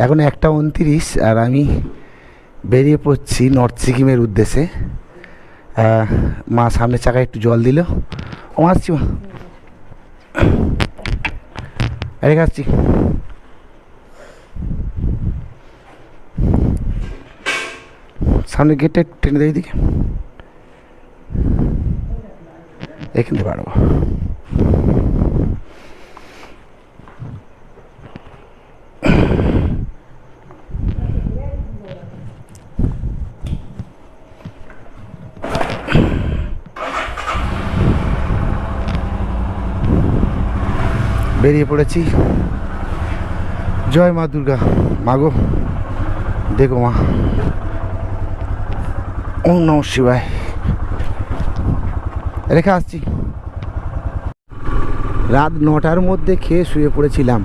এখন 1:29 আর আমি বেরিয়ে পড়ছি নর্থ সিকিমের উদ্দেশ্যে। মা সামনের চাকায় একটু জল দিল। ও আসছি মা, রেখে আসছি। সামনের গেটটা একটু টেনে দেয় দিকে, এখান থেকে পারবো। বেরিয়ে পড়েছি। জয় মা দুর্গা। মাগো দেখো মা, ওম নমঃ শিবায়। রেখে আসছি। রাত 9টার মধ্যে খেয়ে শুয়ে পড়েছিলাম,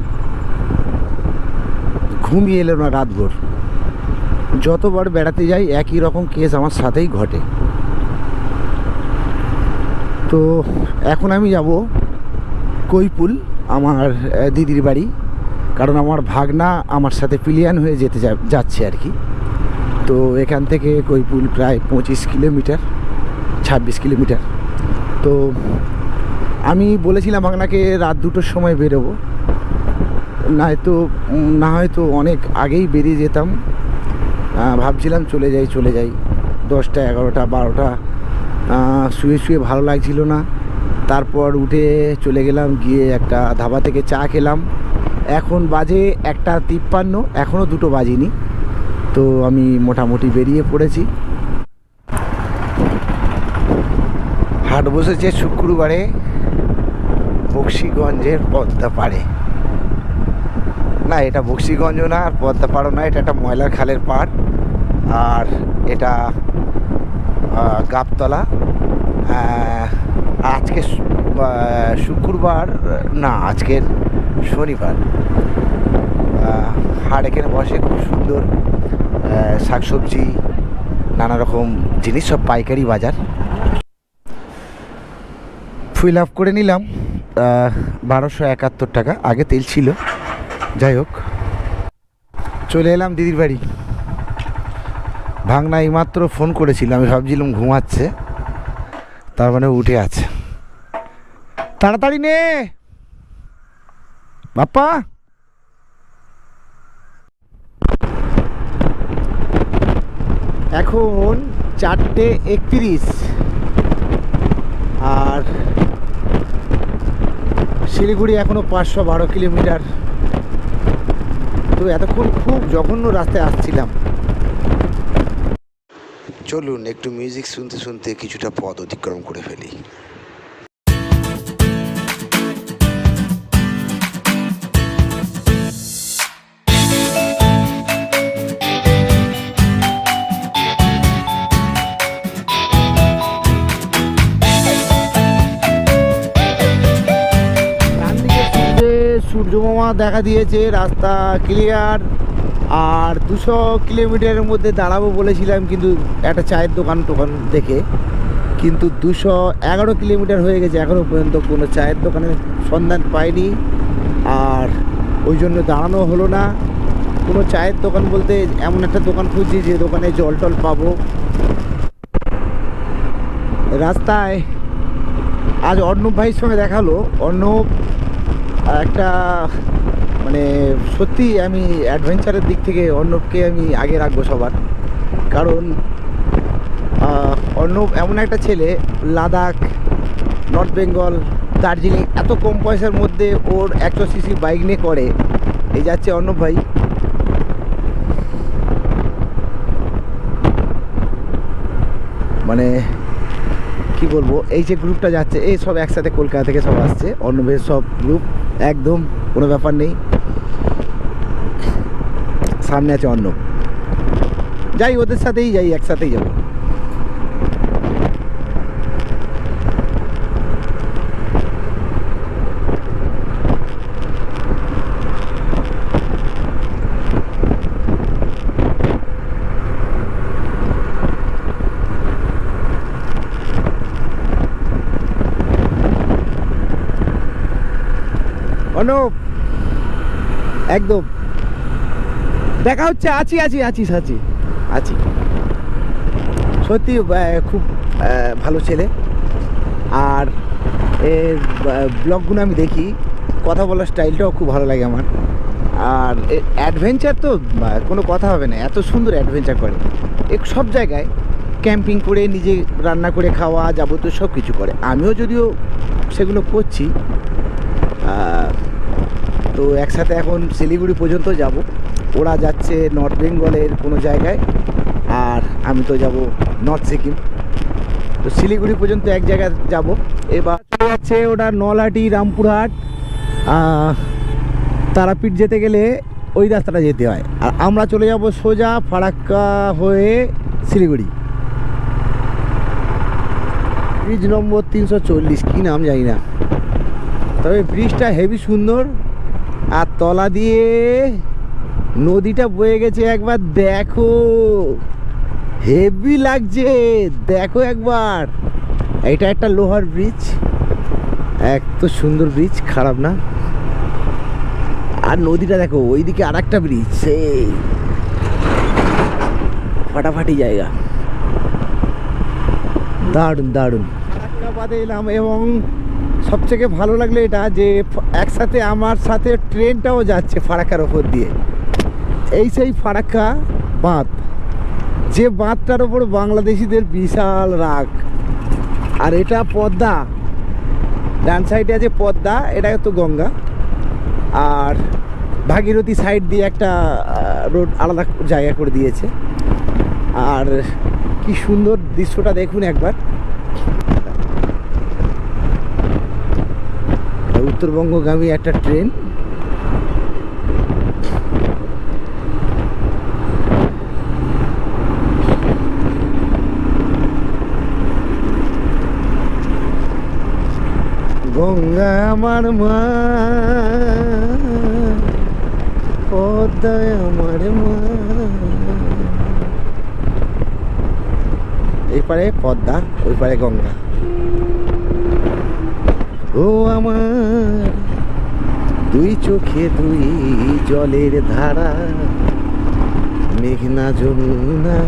ঘুমিয়ে এলো না রাতভর। যতবার বেড়াতে যাই একই রকম কেস আমার সাথেই ঘটে। তো এখন আমি যাব কৈপুল, আমার দিদির বাড়ি। কারণ আমার ভাগনা আমার সাথে পিলিয়ান হয়ে যেতে যাচ্ছে আর কি। তো এখান থেকে কৈপুল প্রায় 25 কিলোমিটার, 26 কিলোমিটার। তো আমি বলেছিলাম ভাগনাকে রাত 2টোর সময় বেরোবো, না হয়তো অনেক আগেই বেরিয়ে যেতাম। ভাবছিলাম চলে যাই 10টা 11টা 12টা। শুয়ে শুয়ে ভালো লাগছিল না। তারপর উঠে চলে গেলাম, গিয়ে একটা ধাবা থেকে চা খেলাম। এখন বাজে 1:53, এখনও 2টো বাজিনি। তো আমি মোটামুটি বেরিয়ে পড়েছি। হাট বসেছে শুক্রবারে বক্সিগঞ্জের পদ্মা পাড়ে। না, এটা বক্সিগঞ্জ না, আর পদ্মা পাড়ও না, এটা একটা ময়লার খালের পাড়। আর এটা গাবতলা। আজকে শুক্রবার না, আজকের শনিবার। হাট এখানে বসে, খুব সুন্দর শাকসবজি, নানা রকম জিনিস, সব পাইকারি বাজার। ফুল আপ করে নিলাম 1271 টাকা, আগে তেল ছিল। যাই হোক, চলে এলাম দিদির বাড়ি। ভাগনা এইমাত্র ফোন করেছিল, আমি ভাবছিলাম ঘুমাচ্ছে, তার মানে উঠে আছে। তাড়াতাড়ি নে বাপ্পা। এখন 4:31 আর শিলিগুড়ি এখনো 512 কিলোমিটার। তো এতক্ষণ খুব জঘন্য রাস্তায় আসছিলাম। চলুন একটু মিউজিক শুনতে শুনতে কিছুটা পথ অতিক্রম করে ফেলি। সূর্যমামা দেখা দিয়েছে, রাস্তা ক্লিয়ার। আর 200 কিলোমিটারের মধ্যে দাঁড়াবো বলেছিলাম, কিন্তু একটা চায়ের দোকান দেখে, কিন্তু 211 কিলোমিটার হয়ে গেছে, এখনও পর্যন্ত কোনো চায়ের দোকানের সন্ধান পাইনি। আর ওই জন্য দাঁড়ানো হলো না। কোনো চায়ের দোকান বলতে এমন একটা দোকান খুঁজছি যে দোকানে জল টল পাবো। রাস্তায় আজ অর্ণব ভাইয়ের সঙ্গে দেখালো। অর্ণব একটা মানে সত্যি আমি অ্যাডভেঞ্চারের দিক থেকে অর্ণবকে আমি আগে রাখবো সবার। কারণ অর্ণব এমন একটা ছেলে, লাদাখ, নর্থ বেঙ্গল, দার্জিলিং এত কম পয়সার মধ্যে ওর 100 সিসি বাইক নিয়ে করে। এই যাচ্ছে অর্ণব ভাই। মানে কি বলবো, এই যে গ্রুপটা যাচ্ছে, এই সব একসাথে কলকাতা থেকে সব আসছে, অর্ণবের সব গ্রুপ, একদম কোনো ব্যাপার নেই। সামনে আছে অর্ণব, যাই ওদের সাথেই যাই, একসাথেই যাবো। অর্ণব একদম দেখা হচ্ছে। আছি আছি আছি আছি আছি সত্যি খুব ভালো ছেলে। আর এর ব্লগগুলো আমি দেখি, কথা বলার স্টাইলটাও খুব ভালো লাগে আমার। আর অ্যাডভেঞ্চার তো কোনো কথা হবে না, এত সুন্দর অ্যাডভেঞ্চার করে। সব জায়গায় ক্যাম্পিং করে নিজে রান্না করে খাওয়া যাবতীয় সব কিছু করে। আমিও যদিও সেগুলো করছি। তো একসাথে এখন শিলিগুড়ি পর্যন্ত যাব। ওরা যাচ্ছে নর্থ বেঙ্গলের কোনো জায়গায়, আর আমি তো যাব নর্থ সিকিম। তো শিলিগুড়ি পর্যন্ত এক জায়গায় যাব। এবার যাচ্ছে ওটা নলহাটি, রামপুরহাট, তারাপীঠ যেতে গেলে ওই রাস্তাটা যেতে হয়। আর আমরা চলে যাব সোজা ফারাক্কা হয়ে শিলিগুড়ি। ব্রিজ নম্বর 340, কী নাম জানি না, তবে ব্রিজটা হেভি সুন্দর। আর তলা দিয়ে নদীটা বয়ে গেছে, একবার দেখো, হেভি লাগছে, দেখো একবার। এটা একটা লোহার ব্রিজ, এত সুন্দর ব্রিজ, খারাপ না। আর নদীটা দেখো, ওইদিকে আর একটা ব্রিজ, সেই ফাটাফাটি জায়গা, দারুণ দারুণ। বাদে এলাম, এবং সবথেকে ভালো লাগলো এটা যে একসাথে আমার সাথে ট্রেনটাও যাচ্ছে ফারাক্কার ওপর দিয়ে। এই সেই ফারাক্কা বাঁধ, যে বাঁধটার ওপর বাংলাদেশিদের বিশাল রাগ। আর এটা পদ্মা, ডান সাইডে আছে পদ্মা, এটা তো গঙ্গা। আর ভাগীরথী সাইড দিয়ে একটা রোড আলাদা জায়গা করে দিয়েছে। আর কি সুন্দর দৃশ্যটা দেখুন একবার। উত্তরবঙ্গগামী একটা ট্রেন। গঙ্গা আমার মা, পদ্মা আমার মা। এই পারে পদ্মা, ওই পারে গঙ্গা। ও আমার দুই চোখে দুই জলের ধারা, মেঘনা যমুনা।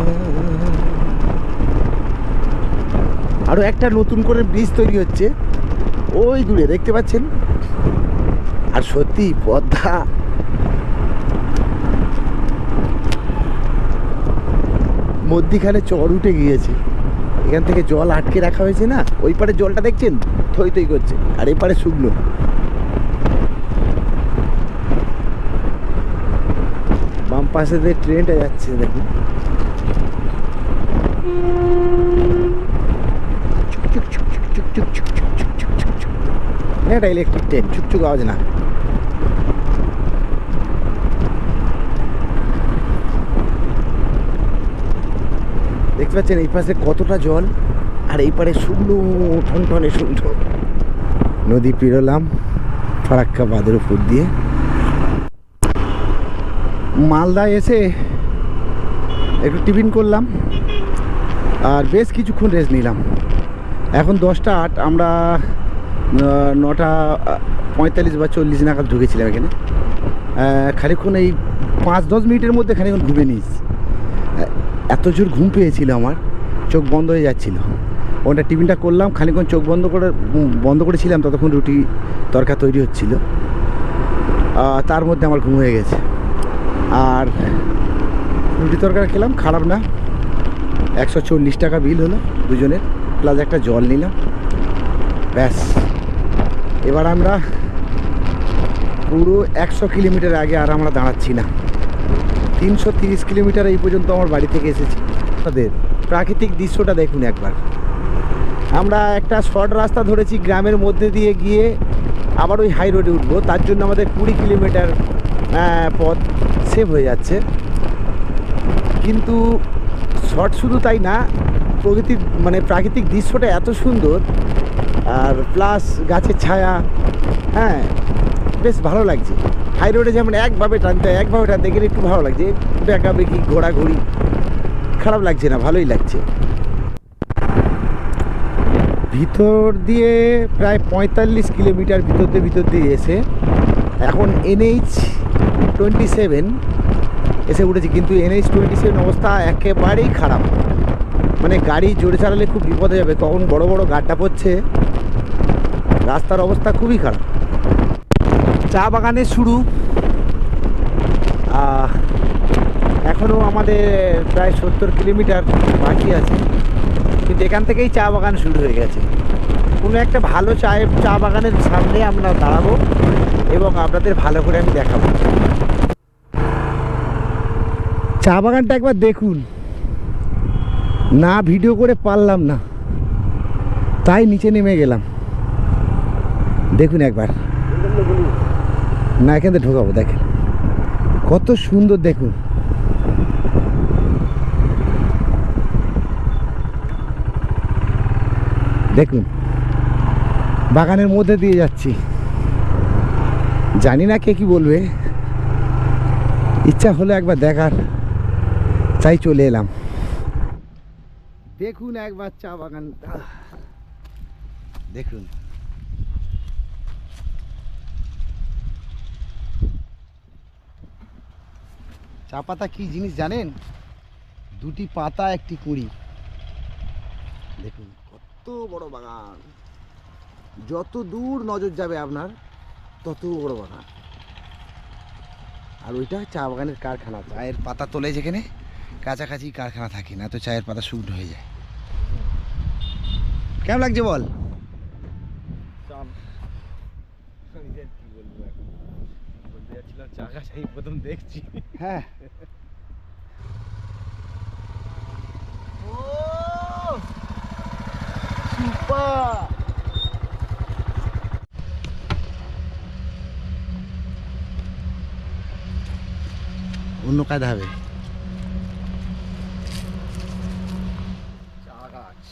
আরো একটা নতুন করে ব্রিজ তৈরি হচ্ছে, ওই দূরে দেখতে পাচ্ছেন। আর সত্যি পদ্মা, মধ্যিখানে চর উঠে গিয়েছে, এখান থেকে জল আটকে রাখা হয়েছে না, ওই পারে জলটা দেখছেন থই থই করছে, আর এই পারে শুকনো। বাম পাশে দিয়ে ট্রেনটা যাচ্ছে দেখুন, এটা ইলেকট্রিক ট্রেন, চুকচুক আওয়াজ না। দেখতে পাচ্ছেন এই পাশে কতটা জল, আর এই পারে শুকনো, ঠনঠনে শুকনো। নদী পেরোলাম ফারাক্কা বাঁধের উপর দিয়ে। মালদা এসে একটু টিফিন করলাম, আর বেশ কিছুক্ষণ রেস্ট নিলাম। এখন 10টা 8, আমরা 9:45 বা 40 নাগাদ ঢুকেছিলাম এখানে। খানিক্ষণ এই 5-10 মিনিটের মধ্যে খানিক্ষণ ঘুমিয়ে নিয়েছি। এত জোর ঘুম পেয়েছিল, আমার চোখ বন্ধ হয়ে যাচ্ছিল। ওটা টিফিনটা করলাম, খানিক্ষণ চোখ বন্ধ করেছিলাম, ততক্ষণ রুটি তরকা তৈরি হচ্ছিল। তার মধ্যে আমার ঘুম হয়ে গেছে। আর রুটি তরকারি খেলাম, খারাপ না। 140 টাকা বিল হলো দুজনের, প্লাস একটা জল নিলাম, ব্যাস। এবার আমরা পুরো 100 কিলোমিটার আগে আর আমরা দাঁড়াচ্ছি না। 330 কিলোমিটার এই পর্যন্ত আমার বাড়ি থেকে এসেছি। তাদের প্রাকৃতিক দৃশ্যটা দেখুন একবার। আমরা একটা শর্ট রাস্তা ধরেছি গ্রামের মধ্যে দিয়ে গিয়ে, আবার ওই হাই রোডে উঠবো। তার জন্য আমাদের 20 কিলোমিটার পথ সেভ হয়ে যাচ্ছে। কিন্তু শর্ট শুধু তাই না, প্রাকৃতিক দৃশ্যটা এত সুন্দর, আর প্লাস গাছের ছায়া, হ্যাঁ বেশ ভালো লাগছে। হাই রোডে যেমন একভাবে টানতে গেলে একটু ভালো লাগছে, বেঁকাবেঁকি ঘোরাঘুরি, খারাপ লাগছে না, ভালোই লাগছে। ভিতর দিয়ে প্রায় 45 কিলোমিটার ভিতর দিয়ে এসে এখন NH 27 এসে উঠেছি, কিন্তু NH-27 অবস্থা একেবারেই খারাপ। মানে গাড়ি জোরে চালালে খুব বিপদে যাবে, কখন বড় বড় গাড্ডা পড়ছে, রাস্তার অবস্থা খুবই খারাপ। চা বাগানের শুরু, এখনও আমাদের প্রায় 70 কিলোমিটার বাকি আছে, কিন্তু এখান থেকেই চা বাগান শুরু হয়ে গেছে। কোনো একটা ভালো চা বাগানের সামনে আমরা দাঁড়াবো এবং আপনাদের ভালো করে আমি দেখাবো। চা বাগানটা একবার দেখুন, না ভিডিও করে পারলাম না, তাই নিচে নেমে গেলাম। দেখুন একবার, না এখান থেকে ঢোকাবো, দেখেন কত সুন্দর। দেখুন দেখুন বাগানের মধ্যে দিয়ে যাচ্ছি, জানি না কে কি বলবে, ইচ্ছা হলো একবার দেখার, তাই চলে এলাম। দেখুন একবার চা বাগান, দেখুন চা পাতা কি জিনিস জানেন? দুটি পাতা একটি কুঁড়ি। দেখুন কত বড় বাগান, যত দূর নজর যাবে আপনার তত বড় বাগান। আর ওইটা চা বাগানের কারখানা, চায়ের পাতা তোলে যেখানে কাছাকাছি কারখানা থাকে, না তো চায়ের পাতা শুকনো হয়ে যায়। কেমন লাগছে বল? প্রথম দেখছি। হ্যাঁ অন্য কায়দা হবে। চা গাছ,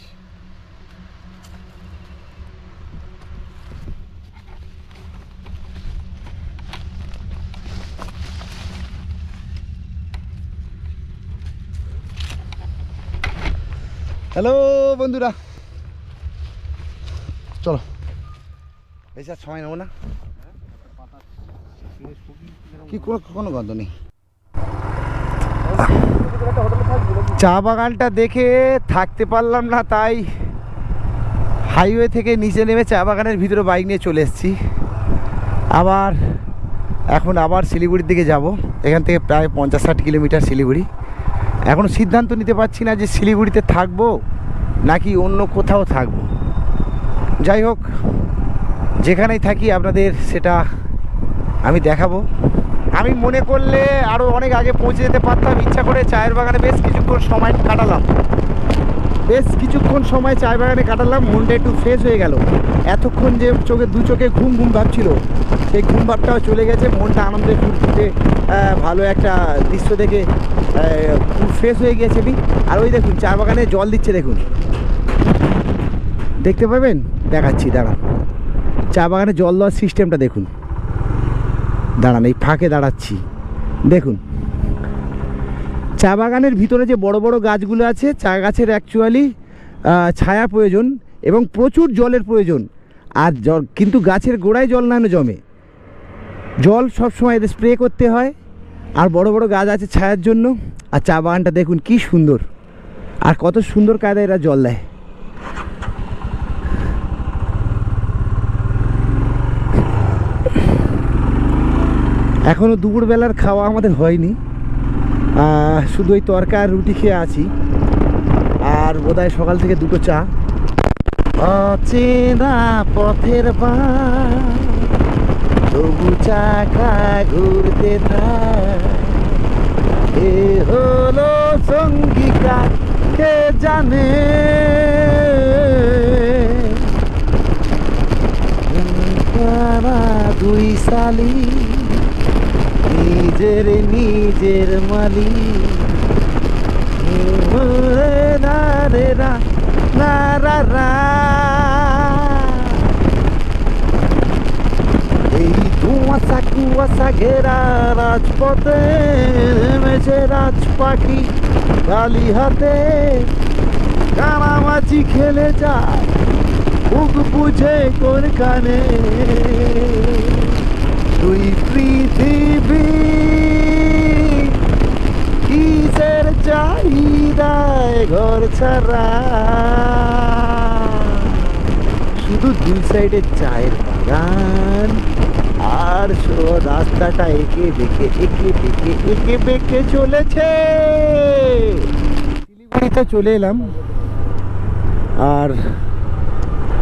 হ্যালো বন্ধুরা, চলো বেশি আর সময় নেবো না, কি কোনো গন্ধ নেই। চা বাগানটা দেখে থাকতে পারলাম না, তাই হাইওয়ে থেকে নিচে নেমে চা বাগানের ভিতরে বাইক নিয়ে চলে এসেছি। এখন আবার শিলিগুড়ির দিকে যাব। এখান থেকে প্রায় 50-60 কিলোমিটার শিলিগুড়ি। এখন সিদ্ধান্ত নিতে পারছি না যে শিলিগুড়িতে থাকবো নাকি অন্য কোথাও থাকবো। যাই হোক, যেখানেই থাকি আপনাদের সেটা আমি দেখাবো। আমি মনে করলে আরও অনেক আগে পৌঁছে যেতে পারতাম। ইচ্ছা করে চায়ের বাগানে বেশ কিছুক্ষণ সময় চায়ের বাগানে কাটালাম, মনটা একটু ফ্রেশ হয়ে গেল। এতক্ষণ যে দু চোখে ঘুম ভাবছিল, সেই ঘুম ভাবটাও চলে গেছে। মনটা আনন্দে ফুটফুটে ভালো একটা দৃশ্য দেখে খুব ফ্রেশ হয়ে গিয়েছে। আর ওই দেখুন চা বাগানে জল দিচ্ছে, দেখুন দেখতে পাবেন, দেখাচ্ছি দাঁড়ান। চা বাগানে জল দেওয়ার সিস্টেমটা দেখুন, দাঁড়ান এই ফাঁকে দাঁড়াচ্ছি। দেখুন চা বাগানের ভিতরে যে বড় বড় গাছগুলো আছে, চা গাছের অ্যাকচুয়ালি ছায়া প্রয়োজন এবং প্রচুর জলের প্রয়োজন। আর কিন্তু গাছের গোড়ায় জল না জমে, জল সবসময় এদের স্প্রে করতে হয়। আর বড় বড় গাছ আছে ছায়ার জন্য। আর চা বাগানটা দেখুন কি সুন্দর, আর কত সুন্দর কায়দায় এরা জল দেয়। এখনও দুপুরবেলার খাওয়া আমাদের হয়নি, শুধু ওই তরকা আর রুটি খেয়ে আছি। আর বোধহয় সকাল থেকে দুটো চা। অচেনা পথের তবু চাকা ঘুরতে থাকে, হলো সঙ্গীকা কে জানে। দুই সালি নিজের মালিক, এই কুয়াশা ঘেরা রাজপথে নেমেছে রাজ পাখি খালি হাতে, কানামাছি খেলে যায় বুক বুঝে কোন কানে। দুই পৃথিবী ছাড়া, শুধু দুই সাইডে চায়ের বাগান, আর রাস্তাটা এঁকে বেঁকে চলেছে। শিলিগুড়িতে চলে এলাম, আর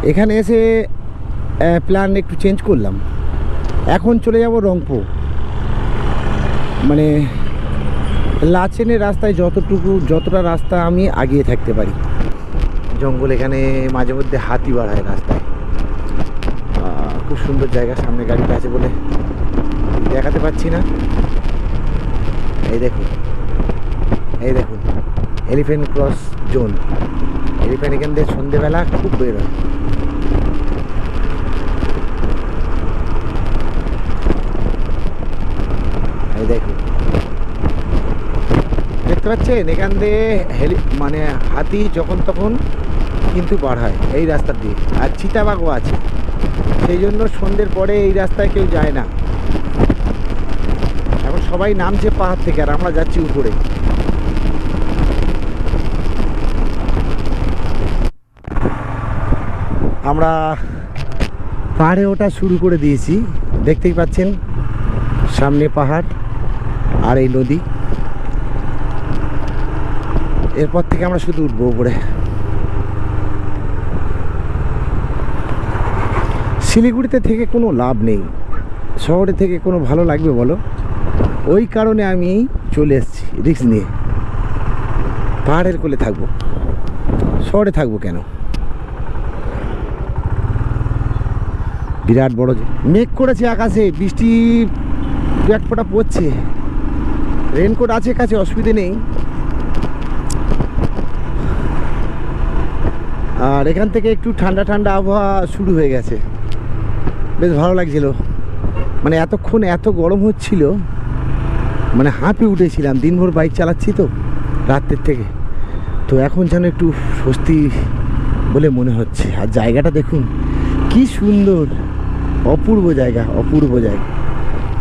এখানে এসে প্ল্যান একটু চেঞ্জ করলাম। এখন চলে যাব রংপুর, মানে লাচেনের রাস্তায় যতটা রাস্তা আমি আগিয়ে থাকতে পারি। জঙ্গল, এখানে মাঝে মধ্যে হাতি বাড়ায় রাস্তায়। খুব সুন্দর জায়গা, সামনে গাড়িটা আছে বলে দেখাতে পাচ্ছি না। এই দেখুন এলিফ্যান্ট ক্রস জোন। এলিফ্যান্ট এখান দিয়ে সন্ধেবেলা খুব বের হয়। এই দেখুন, দেখতে পাচ্ছেন এখান দিয়ে মানে হাতি যখন তখন কিন্তু বার হয় এই রাস্তা দিয়ে। আর চিতাবাঘও আছে, সেই জন্য সন্ধ্যের পরে এই রাস্তায় কেউ যায় না। এখন সবাই নামছে পাহাড় থেকে, আর আমরা যাচ্ছি উপরে। আমরা পাহাড়ে ওঠা শুরু করে দিয়েছি, দেখতেই পাচ্ছেন সামনে পাহাড় আর এই নদী। এরপর থেকে আমরা শুধু উঠবো উপরে। শিলিগুড়িতে থেকে কোনো লাভ নেই, শহরে থেকে কোনো ভালো লাগবে বলো? ওই কারণে আমি চলে এসেছি রিস্ক নিয়ে। পাহাড়ের কোলে থাকবো, শহরে থাকবো কেন? বিরাট বড় মেঘ করেছে আকাশে, বৃষ্টি দু এক ফোঁটা পড়ছে। রেনকোট আছে কাছে, অসুবিধে নেই। আর এখান থেকে একটু ঠান্ডা ঠান্ডা আবহাওয়া শুরু হয়ে গেছে, বেশ ভালো লাগছিল। মানে এতক্ষণ এত গরম হচ্ছিল, মানে হাঁপে উঠেছিলাম। দিনভর বাইক চালাচ্ছি তো রাতের থেকে, তো এখন যেন একটু স্বস্তি বলে মনে হচ্ছে। আর জায়গাটা দেখুন কি সুন্দর, অপূর্ব জায়গা, অপূর্ব জায়গা।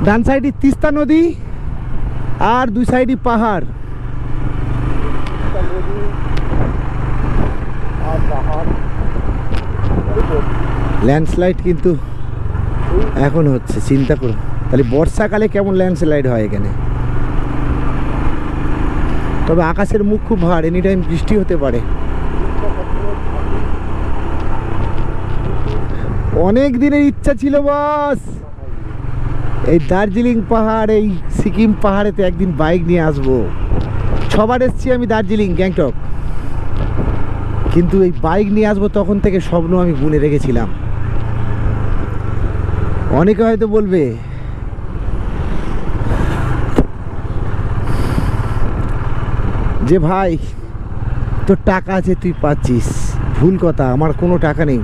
ডান সাইডে তিস্তা নদী আর দুই সাইডে পাহাড়। ল্যান্ডস্লাইড কিন্তু এখন হচ্ছে, চিন্তা করো তাহলে বর্ষাকালে কেমন ল্যান্ডস্লাইড হয় এখানে। তবে আকাশের মুখ খুব ভার, এনি টাইম বৃষ্টি হতে পারে। অনেক দিনের ইচ্ছা ছিল বস, এই দার্জিলিং পাহাড়, এই সিকিম পাহাড়েতে একদিন বাইক নিয়ে আসবো। ছবার এসছি আমি দার্জিলিং, গ্যাংটক, কিন্তু এই বাইক নিয়ে আসবো তখন থেকে স্বপ্ন আমি বুনে রেখেছিলাম। অনেকে হয়তো বলবে যে ভাই তোর টাকা আছে তুই পাচ্ছিস। ভুল কথা, আমার কোনো টাকা নেই,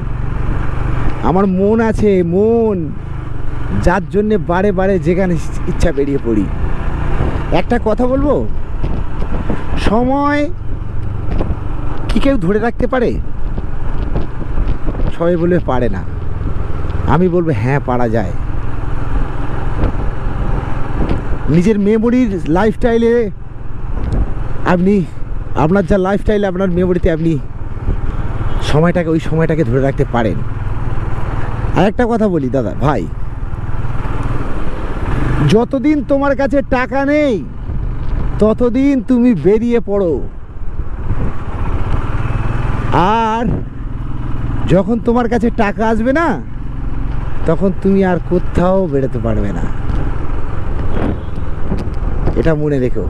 আমার মন আছে, মন, যার জন্যে বারে বারে যেখানে ইচ্ছা বেরিয়ে পড়ি। একটা কথা বলবো, সময় কি কেউ ধরে রাখতে পারে? সবাই বলবে পারে না, আমি বলবো হ্যাঁ পারা যায়। নিজের মেমোরির লাইফস্টাইলে আপনি, আপনার যা লাইফস্টাইলে আপনার মেমোরিতে আপনি সময়টাকে, ওই সময়টাকে ধরে রাখতে পারেন। আর একটা কথা বলি দাদা ভাই, যতদিন তোমার কাছে টাকা নেই ততদিন তুমি বেরিয়ে পড়ো, আর যখন তোমার কাছে টাকা আসবে না তখন তুমি আর কোথাও বেরোতে পারবে না। এটা মনে রেখো।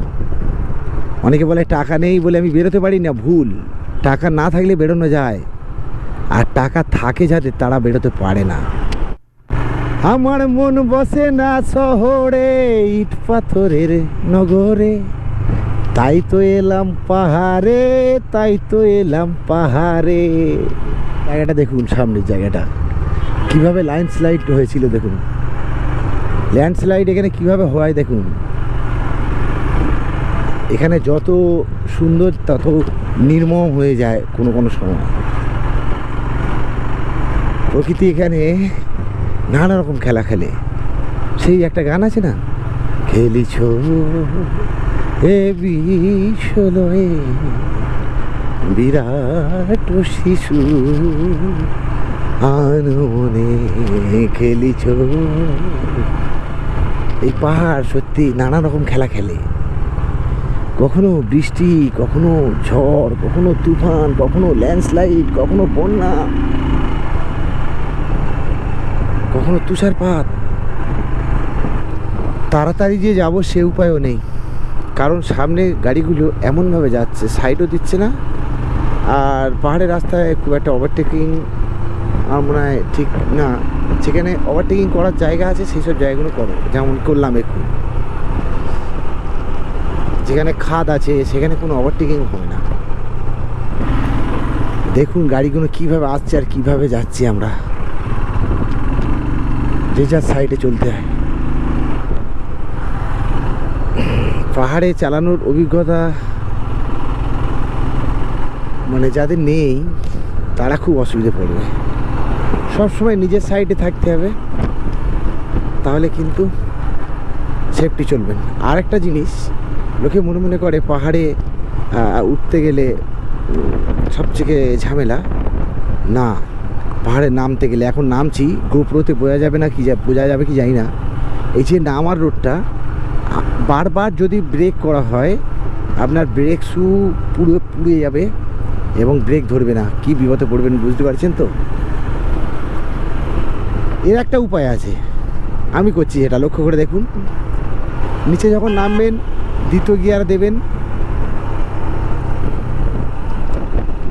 অনেকে বলে টাকা নেই বলে আমি বেরোতে পারি না, ভুল। টাকা না থাকলে বেরোনো যায়, আর টাকা থাকে যাদের তারা বেরোতে পারে না। আমার মন বসে না শহরে, ইট পাথরের নগরে, তাই তো এলাম পাহাড়ে, তাই তো এলাম পাহাড়ে। জায়গাটা দেখুন, সামনের জায়গাটা কিভাবে ল্যান্ডস্লাইড হয়েছিল দেখুন। ল্যান্ডস্লাইড এখানে কিভাবে হয় দেখুন। এখানে যত সুন্দর তত নির্মম হয়ে যায় কোনো কোনো সময়। প্রকৃতি এখানে নানা রকম খেলা খেলে। সেই একটা গান আছে না, খেলিছ এ বিষয়ে, বিরাট শিশু আনমনে খেলিছ। এই পাহাড় সত্যি নানা রকম খেলা খেলে, কখনো বৃষ্টি, কখনো ঝড়, কখনো তুফান, কখনো ল্যান্ডস্লাইড, কখনো বন্যা, কখনো তুষারপাত। তাড়াতাড়ি যে যাব সে উপায়ও নেই, কারণ সামনে গাড়িগুলো এমনভাবে যাচ্ছে, সাইডও দিচ্ছে না। আর পাহাড়ের রাস্তায় খুব একটা ওভারটেকিং আমার মনে হয় ঠিক না। সেখানে ওভারটেকিং করার জায়গা আছে, সেই সব জায়গাগুলো করো, যেমন করলাম একটু। যেখানে খাদ আছে সেখানে কোনো ওভারটেকিং হয় না। দেখুন গাড়িগুলো কিভাবে আসছে আর কিভাবে যাচ্ছি আমরা, যে যার সাইডে চলতে হয়। পাহাড়ে চালানোর অভিজ্ঞতা মানে যাদের নেই তারা খুব অসুবিধে পড়বে। সবসময় নিজের সাইডে থাকতে হবে, তাহলে কিন্তু সেফটি চলবেন। আর একটা জিনিস, লোকে মনে মনে করে পাহাড়ে উঠতে গেলে সবথেকে ঝামেলা। না, পাহাড়ে নামতে গেলে, এখন নামছি, গোপ্রোতে বোঝা যাবে না কি বোঝা যাবে কি জানি না, এই যে নামার রোডটা বারবার যদি ব্রেক করা হয় আপনার ব্রেক শু পুড়ে যাবে এবং ব্রেক ধরবে না, কি বিপদে পড়বেন বুঝতে পারছেন তো। এর একটা উপায় আছে, আমি করছি, এটা লক্ষ্য করে দেখুন। নিচে যখন নামবেন দ্বিতীয় গিয়ার দেবেন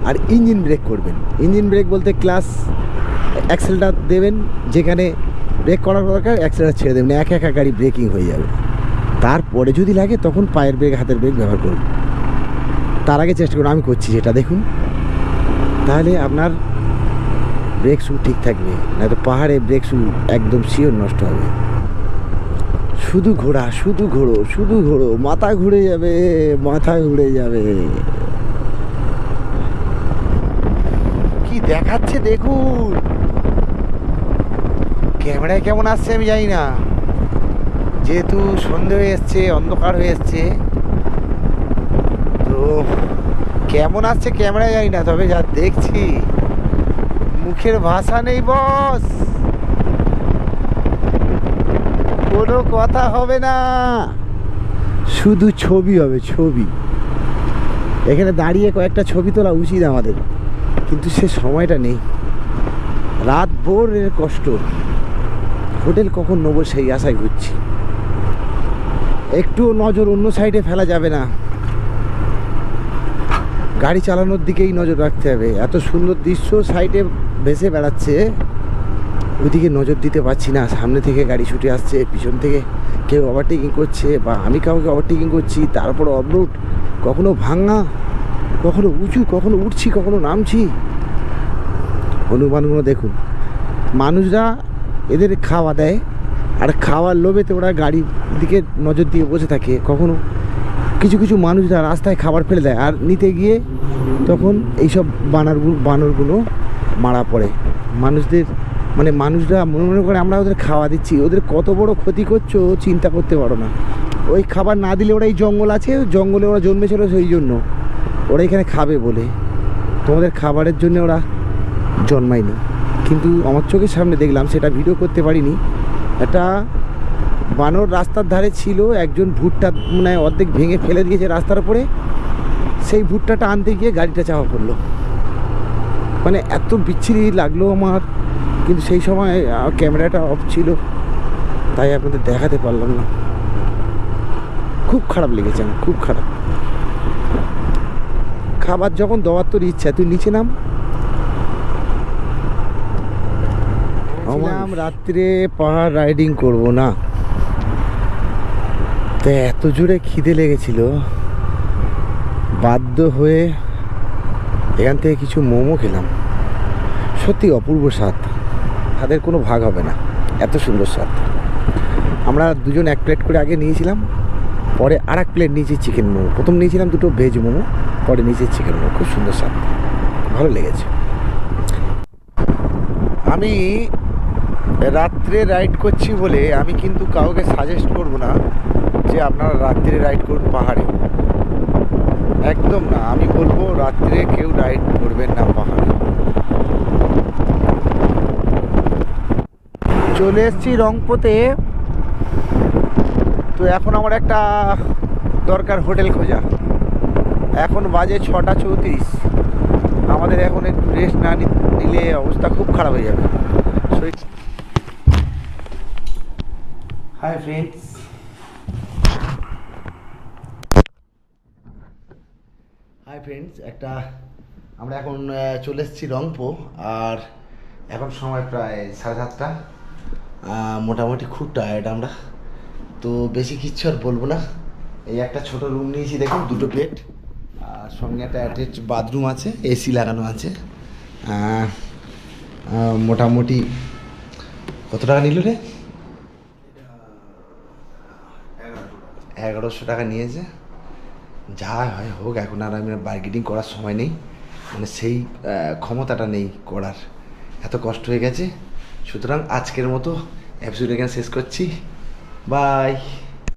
আর ইঞ্জিন ব্রেক করবেন। ইঞ্জিন ব্রেক বলতে ক্লাস অ্যাক্সেলটা দেবেন, যেখানে ব্রেক করার দরকার অ্যাক্সেলটা ছেড়ে দেবেন, একা একা গাড়ি ব্রেকিং হয়ে যাবে। তারপরে যদি লাগে তখন পায়ের ব্রেক হাতের ব্রেক ব্যবহার করুন। তার আগে চেষ্টা করুন, আমি করছি সেটা দেখুন, তাহলে আপনার ব্রেক শু ঠিক থাকবে। নয়তো পাহাড়ে ব্রেক শু একদম শিওর নষ্ট হবে। শুধু ঘোড়া, শুধু ঘোড়ো, শুধু ঘোড়ো, মাথা ঘুরে যাবে, মাথা ঘুরে যাবে। কি দেখাচ্ছে দেখুন, ক্যামেরায় কেমন আসছে আমি জানি না, যেহেতু সন্ধে হয়ে এসছে, অন্ধকার হয়ে এসছে, তো কেমন আসছে ক্যামেরায় জানি না, তবে যা দেখছি মুখের ভাষা নেই বস, কোনো কথা হবে না, শুধু ছবি হবে, ছবি। এখানে দাঁড়িয়ে কয়েকটা ছবি তোলা উচিত আমাদের, কিন্তু সে সময়টা নেই। রাত ভোরের কষ্ট, হোটেল কখন নেবো সেই আশায় ঘুরছি। একটু নজর অন্য সাইডে ফেলা যাবে না, গাড়ি চালানোর দিকেই নজর রাখতে হবে। এত সুন্দর দৃশ্য সাইডে ভেসে বেড়াচ্ছে, ওইদিকে নজর দিতে পারছি না। সামনে থেকে গাড়ি ছুটে আসছে, পিছন থেকে কেউ ওভারটেকিং করছে, বা আমি কাউকে ওভারটেকিং করছি, তারপর অফরোড, কখনো ভাঙা, কখনো উঁচু, কখনো উঠছি, কখনো নামছি। অনুমানগুলো দেখুন, মানুষরা এদের খাওয়া দেয়, আর খাওয়ার লোভেতে ওরা গাড়ির দিকে নজর দিয়ে বসে থাকে। কখনো কিছু কিছু মানুষরা রাস্তায় খাবার ফেলে দেয়, আর নিতে গিয়ে তখন এইসব বানরগুলো মারা পড়ে। মানুষদের মানে মানুষরা মনে করে আমরা ওদের খাওয়া দিচ্ছি, ওদের কত বড় ক্ষতি করছো চিন্তা করতে পারো না। ওই খাবার না দিলে ওরা, এই জঙ্গল আছে, জঙ্গলে ওরা জন্মেছিল, সেই জন্য ওরা এখানে খাবে বলে, তোমাদের খাবারের জন্য ওরা জন্মায়নি। কিন্তু আমার চোখের সামনে দেখলাম, সেটা ভিডিও করতে পারিনি, একটা বানর রাস্তার ধারে ছিল, একজন ভুট্টা মানে অর্ধেক ভেঙে ফেলে দিয়েছে রাস্তার উপরে, সেই ভুট্টাটা আনতে গিয়ে গাড়িটা চাপা পড়লো। মানে এত বিচ্ছিরি লাগলো আমার, কিন্তু সেই সময় ক্যামেরাটা অফ ছিল, তাই আপনাদের দেখাতে পারলাম না। খুব খারাপ লেগেছে আমার, খুব খারাপ। খাবার যখন দেওয়ার তোর ইচ্ছা, তুই নিচে নাম। আমার রাত্রে পাহাড় রাইডিং করব না, তো এত জোরে খিদে লেগেছিল, বাধ্য হয়ে এখান থেকে কিছু মোমো খেলাম। সত্যি অপূর্ব স্বাদ, তাদের কোনো ভাগ হবে না, এত সুন্দর স্বাদ। আমরা দুজন এক প্লেট করে আগে নিয়েছিলাম, পরে আর এক প্লেট নিয়েছি চিকেন মোমো। প্রথম নিয়েছিলাম দুটো ভেজ মোমো, পরে নিয়েছি চিকেন মোমো। খুব সুন্দর স্বাদ, ভালো লেগেছে। আমি রাত্রে রাইড করছি বলে আমি কিন্তু কাউকে সাজেস্ট করব না যে আপনারা রাত্রে রাইড করুন পাহাড়ে। একদম না, আমি বলবো রাত্রে কেউ রাইড করবেন না পাহাড়ে। চলে এসেছি রংপুতে। তো এখন আমার একটা দরকার হোটেল খোঁজা। এখন বাজে 6:34। আমাদের এখন একটু রেস্ট না নিলে অবস্থা খুব খারাপ হয়ে যাবে। হাই ফ্রেন্ডস, আমরা এখন চলে এসেছি রংপো। আর এখন সময় প্রায় 7:30। মোটামুটি খুব টায়ার্ড আমরা। তো বেশি কিচ্ছু আর বলবো না। এই একটা ছোট রুম নিয়েছি, দেখুন 2টো বেড আর সঙ্গে একটা অ্যাটাচ বাথরুম আছে, এসি লাগানো আছে। মোটামুটি কত টাকা নিল রে? 1100 টাকা নিয়েছে। যা হয় হোক, এখন আর আমি বার্গেনিং করার সময় নেই, মানে সেই ক্ষমতাটা নেই করার, এত কষ্ট হয়ে গেছে। সুতরাং আজকের মতো এপিসোড এখানে শেষ করছি। বাই।